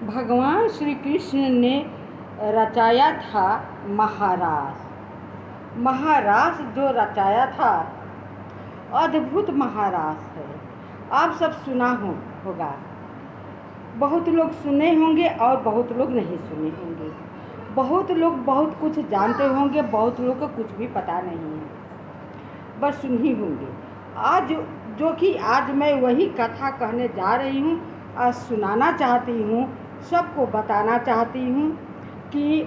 भगवान श्री कृष्ण ने रचाया था महारास। महारास जो रचाया था अद्भुत महारास है। आप सब सुना होगा, बहुत लोग सुने होंगे और बहुत लोग नहीं सुने होंगे। बहुत लोग बहुत कुछ जानते होंगे, बहुत लोग को कुछ भी पता नहीं है, बस सुन ही होंगे। आज मैं वही कथा कहने जा रही हूँ, आज सुनाना चाहती हूँ, सबको बताना चाहती हूँ कि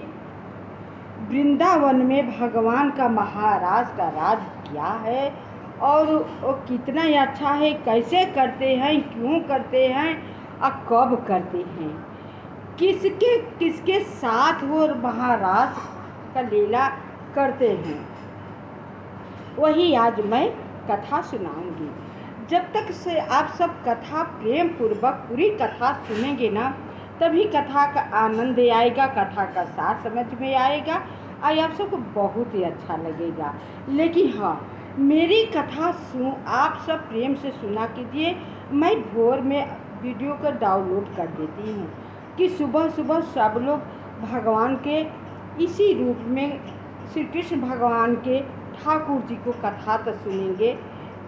वृंदावन में भगवान का महाराज का राज क्या है और वो कितना अच्छा है, कैसे करते हैं, क्यों करते हैं और कब करते हैं, किसके साथ वो महाराज का लीला करते हैं, वही आज मैं कथा सुनाऊंगी। जब तक से आप सब कथा प्रेम पूर्वक पूरी कथा सुनेंगे ना, तभी कथा का आनंद आएगा, कथा का सार समझ में आएगा और आप सबको बहुत ही अच्छा लगेगा। लेकिन हाँ, मेरी कथा आप सब प्रेम से सुना कीजिए। मैं भोर में वीडियो को डाउनलोड कर देती हूँ कि सुबह सुबह सब लोग भगवान के इसी रूप में श्री कृष्ण भगवान के ठाकुर जी को कथा तो सुनेंगे।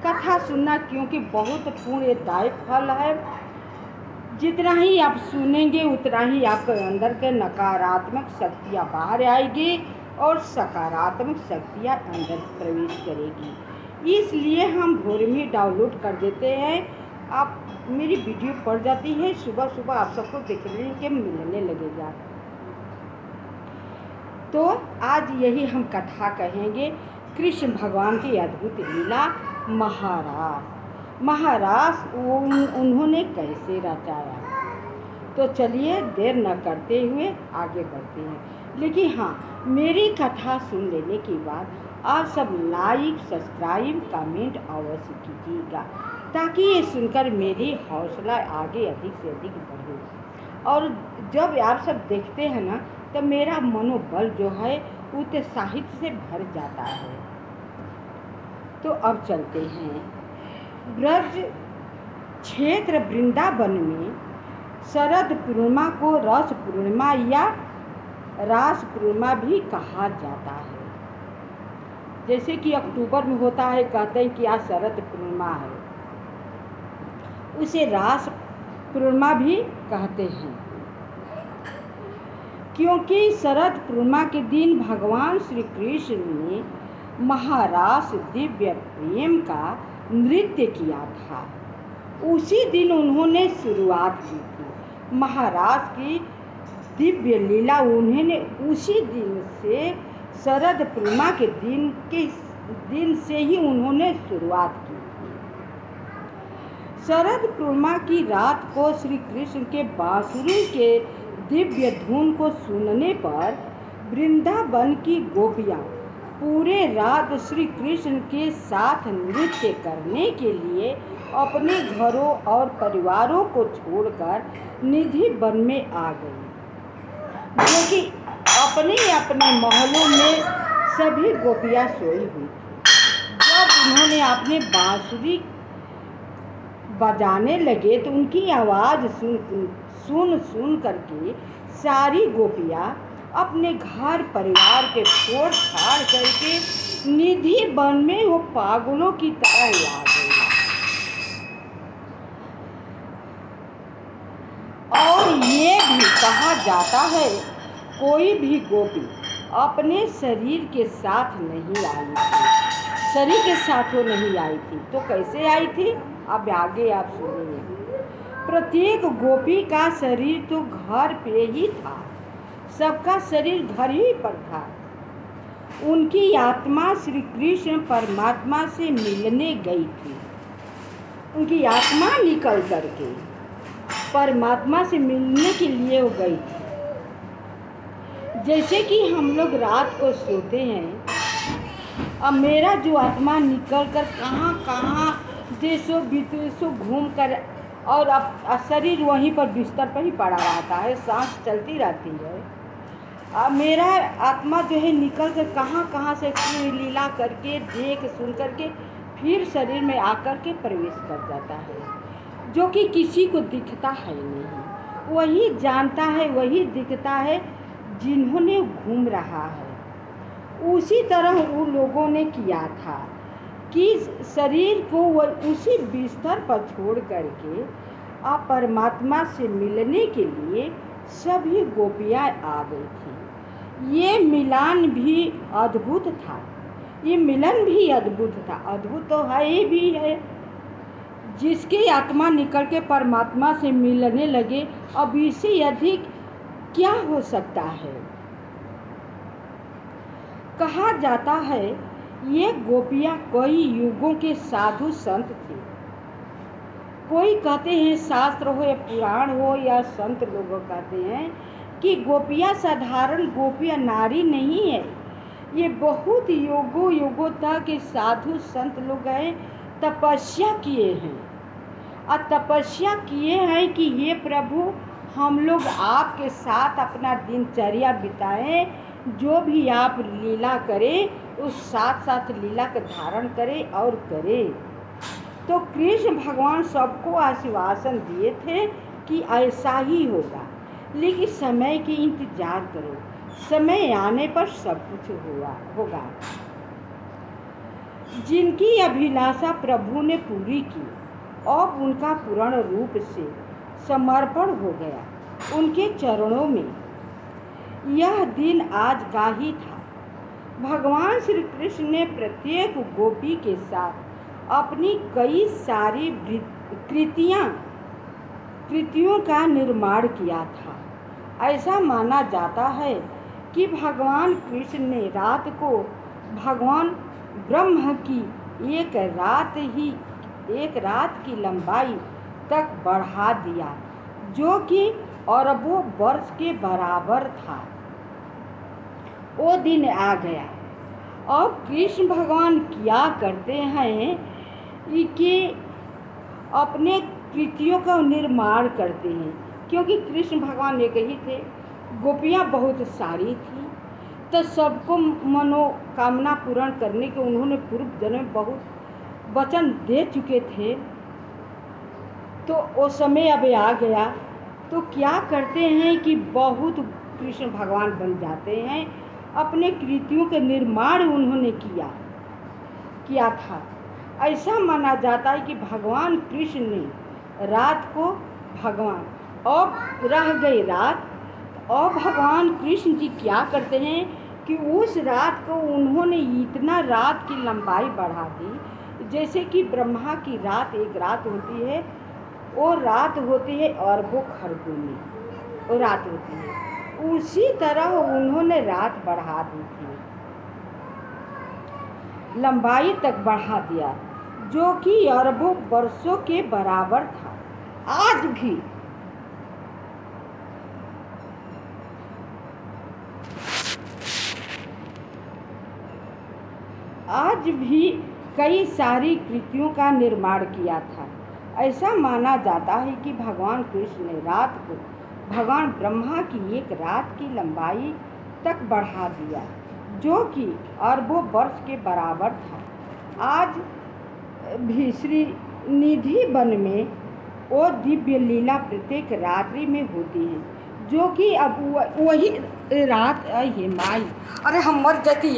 कथा सुनना क्योंकि बहुत पुण्यदायक फल है। जितना ही आप सुनेंगे उतना ही आपके अंदर के नकारात्मक शक्तियाँ बाहर आएगी और सकारात्मक शक्तियाँ अंदर प्रवेश करेगी। इसलिए हम भोर में डाउनलोड कर देते हैं, आप मेरी वीडियो पड़ जाती है, सुबह सुबह आप सबको देखने के मिलने लगेगा। तो आज यही हम कथा कहेंगे, कृष्ण भगवान की अद्भुत लीला महारास उन्होंने कैसे रचाया। तो चलिए देर न करते हुए आगे बढ़ते हैं। लेकिन हाँ, मेरी कथा सुन लेने के बाद आप सब लाइक, सब्सक्राइब, कमेंट अवश्य कीजिएगा, ताकि ये सुनकर मेरी हौसला आगे अधिक से अधिक बढ़े। और जब आप सब देखते हैं ना, तो मेरा मनोबल जो है उत्साहित से भर जाता है। तो अब चलते हैं। ब्रज क्षेत्र वृंदावन में शरद पूर्णिमा को रस पूर्णिमा या रास पूर्णिमा भी कहा जाता है। जैसे कि अक्टूबर में होता है, कहते हैं कि आज शरद पूर्णिमा है, उसे रास पूर्णिमा भी कहते हैं। क्योंकि शरद पूर्णिमा के दिन भगवान श्री कृष्ण ने महारास दिव्य प्रेम का नृत्य किया था। उसी दिन उन्होंने शुरुआत की थी महारास की दिव्य लीला। उन्होंने उसी दिन से शरद पूर्णिमा के दिन से ही उन्होंने शुरुआत की थी। शरद पूर्णिमा की रात को श्री कृष्ण के बांसुरी के दिव्य धुन को सुनने पर वृंदावन की गोपियाँ पूरे रात श्री कृष्ण के साथ नृत्य करने के लिए अपने घरों और परिवारों को छोड़कर निधि वन में आ गई, जो कि अपने अपने महलों में सभी गोपियाँ सोई हुई थी। जब उन्होंने अपने बांसुरी बजाने लगे तो उनकी आवाज़ सुन करके सारी गोपियाँ अपने घर परिवार के छोड़ छाड़ करके निधि वन में वो पागलों की तरह आ गई। और ये भी कहा जाता है, कोई भी गोपी अपने शरीर के साथ नहीं आई थी, शरीर के साथ वो नहीं आई थी। तो कैसे आई थी, अब आगे आप सुनिए। प्रत्येक गोपी का शरीर तो घर पे ही था, सबका शरीर घर ही पर था। उनकी आत्मा श्री कृष्ण परमात्मा से मिलने गई थी। उनकी आत्मा निकल करके परमात्मा से मिलने के लिए वो गई थी। जैसे कि हम लोग रात को सोते हैं, अब मेरा जो आत्मा निकल कर कहाँ कहाँ देशों विदेशों घूम कर और अब शरीर वहीं पर बिस्तर पर ही पड़ा रहता है, सांस चलती रहती है। अब मेरा आत्मा जो है निकल कर कहाँ कहाँ से लीला करके देख सुन करके फिर शरीर में आकर के प्रवेश कर जाता है, जो कि किसी को दिखता है नहीं। वही जानता है, वही दिखता है जिन्होंने घूम रहा है। उसी तरह उन लोगों ने किया था कि शरीर को वह उसी बिस्तर पर छोड़ करके आप परमात्मा से मिलने के लिए सभी गोपियाँ आ गई थी। ये मिलन भी अद्भुत था, ये मिलन भी अद्भुत था। अद्भुत तो है ही भी है, जिसकी आत्मा निकल के परमात्मा से मिलने लगे, अब इससे अधिक क्या हो सकता है। कहा जाता है ये गोपियाँ कई युगों के साधु संत थे। कोई कहते हैं शास्त्र हो या पुराण हो या संत लोग कहते हैं कि गोपियाँ साधारण गोपियाँ नारी नहीं है, ये बहुत युगों तक के साधु संत लोग हैं, तपस्या किए हैं और तपस्या किए हैं कि हे प्रभु हम लोग आपके साथ अपना दिनचर्या बिताएं, जो भी आप लीला करें उस साथ साथ लीला का धारण करें और करें। तो कृष्ण भगवान सबको आश्वासन दिए थे कि ऐसा ही होगा, लेकिन समय की इंतजार करो, समय आने पर सब कुछ होगा। जिनकी अभिलाषा प्रभु ने पूरी की, अब उनका पूर्ण रूप से समर्पण हो गया उनके चरणों में। यह दिन आज का ही था। भगवान श्री कृष्ण ने प्रत्येक गोपी के साथ अपनी कई सारी कृतियों का निर्माण किया था। ऐसा माना जाता है कि भगवान कृष्ण ने रात को भगवान ब्रह्मा की एक रात की लंबाई तक बढ़ा दिया, जो कि अरबों वर्ष के बराबर था। वो दिन आ गया। अब कृष्ण भगवान क्या करते हैं कि अपने कृतियों का निर्माण करते हैं, क्योंकि कृष्ण भगवान एक ही थे, गोपियाँ बहुत सारी थी, तो सबको मनोकामना पूर्ण करने के उन्होंने पूर्व जन्म में बहुत वचन दे चुके थे। तो वो समय अब आ गया, तो क्या करते हैं कि बहुत कृष्ण भगवान बन जाते हैं। अपने कृतियों के निर्माण उन्होंने किया था। ऐसा माना जाता है कि भगवान कृष्ण ने रात को भगवान अब रह गई रात, और भगवान कृष्ण जी क्या करते हैं कि उस रात को उन्होंने इतना रात की लंबाई बढ़ा दी, जैसे कि ब्रह्मा की रात एक रात होती है, वो रात होती है अरबों खरबों में वो रात होती है, उसी तरह उन्होंने रात बढ़ा दी थी, लंबाई तक बढ़ा दिया, जो कि अरबों वर्षों के बराबर था। आज भी कई सारी कृतियों का निर्माण किया था। ऐसा माना जाता है कि भगवान कृष्ण ने रात को भगवान ब्रह्मा की एक रात की लंबाई तक बढ़ा दिया, जो कि अरबों वर्ष के बराबर था। आज भी श्री निधि वन में वो दिव्य लीला प्रत्येक रात्रि में होती है, जो कि अब वही रात है माई, अरे हम मर जाती है।